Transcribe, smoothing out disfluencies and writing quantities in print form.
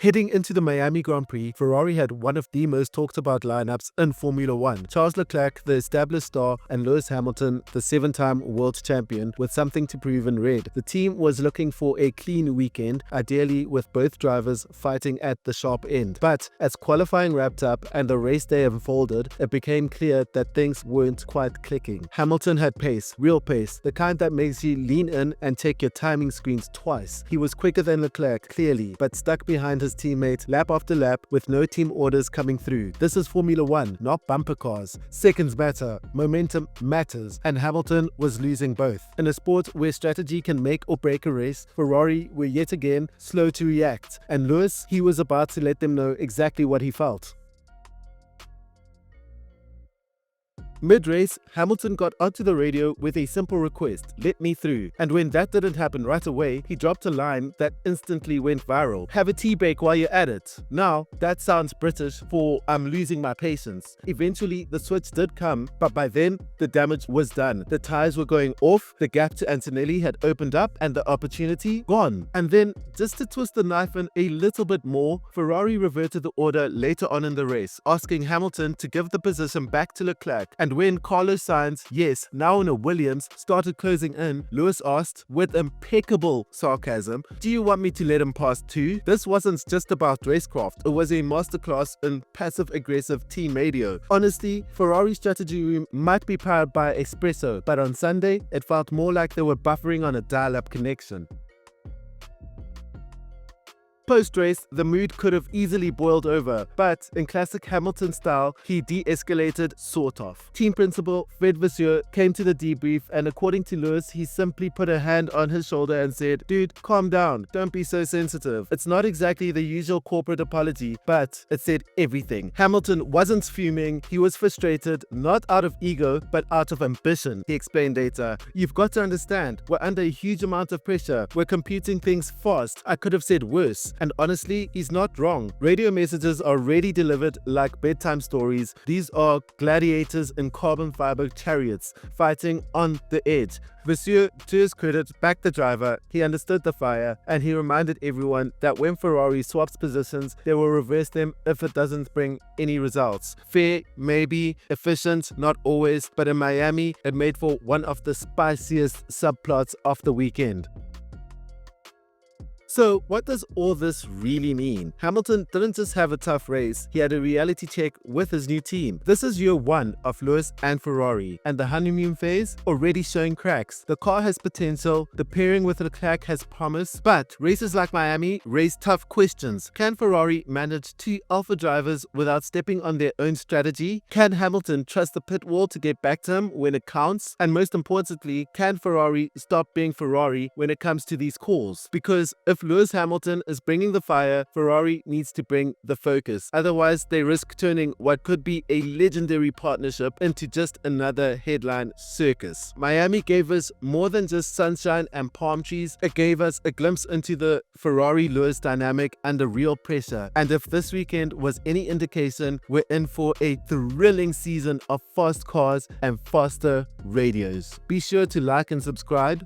Heading into the Miami Grand Prix, Ferrari had one of the most talked about lineups in Formula 1. Charles Leclerc, the established star, and Lewis Hamilton, the 7-time world champion, with something to prove in red. The team was looking for a clean weekend, ideally with both drivers fighting at the sharp end. But as qualifying wrapped up and the race day unfolded, it became clear that things weren't quite clicking. Hamilton had pace, real pace, the kind that makes you lean in and check your timing screens twice. He was quicker than Leclerc, clearly, but stuck behind his teammate lap after lap with no team orders coming through. This is Formula 1, not bumper cars. Seconds matter, momentum matters, and Hamilton was losing both. In a sport where strategy can make or break a race, Ferrari were yet again slow to react, and Lewis, he was about to let them know exactly what he felt. Mid-race, Hamilton got onto the radio with a simple request, "Let me through." And when that didn't happen right away, he dropped a line that instantly went viral. "Have a tea break while you're at it." Now, that sounds British for "I'm losing my patience." Eventually, the switch did come, but by then, the damage was done. The tires were going off, the gap to Antonelli had opened up, and the opportunity gone. And then, just to twist the knife in a little bit more, Ferrari reverted the order later on in the race, asking Hamilton to give the position back to Leclerc. And when Carlos Sainz, yes, now in a Williams, started closing in, Lewis asked, with impeccable sarcasm, "Do you want me to let him pass too?" This wasn't just about racecraft, it was a masterclass in passive-aggressive team radio. Honestly, Ferrari's strategy room might be powered by espresso, but on Sunday, it felt more like they were buffering on a dial-up connection. Post-race, the mood could have easily boiled over, but in classic Hamilton style, he de-escalated sort of. Team principal Fred Vasseur came to the debrief, and according to Lewis, he simply put a hand on his shoulder and said, "Dude, calm down, don't be so sensitive." It's not exactly the usual corporate apology, but it said everything. Hamilton wasn't fuming, he was frustrated, not out of ego, but out of ambition, he explained later. "You've got to understand, we're under a huge amount of pressure, we're computing things fast, I could have said worse." And honestly, he's not wrong. Radio messages are ready delivered like bedtime stories. These are gladiators in carbon fiber chariots, fighting on the edge. Vasseur, to his credit, backed the driver, he understood the fire, and he reminded everyone that when Ferrari swaps positions, they will reverse them if it doesn't bring any results. Fair, maybe, efficient, not always, but in Miami, it made for one of the spiciest subplots of the weekend. So, what does all this really mean? Hamilton didn't just have a tough race, he had a reality check with his new team. This is year one of Lewis and Ferrari, and the honeymoon phase already showing cracks. The car has potential, the pairing with Leclerc has promise, but races like Miami raise tough questions. Can Ferrari manage 2 alpha drivers without stepping on their own strategy? Can Hamilton trust the pit wall to get back to him when it counts? And most importantly, can Ferrari stop being Ferrari when it comes to these calls? Because if Lewis Hamilton is bringing the fire, Ferrari needs to bring the focus. Otherwise, they risk turning what could be a legendary partnership into just another headline circus. Miami gave us more than just sunshine and palm trees. It gave us a glimpse into the Ferrari-Lewis dynamic under real pressure. And if this weekend was any indication, we're in for a thrilling season of fast cars and faster radios. Be sure to like and subscribe.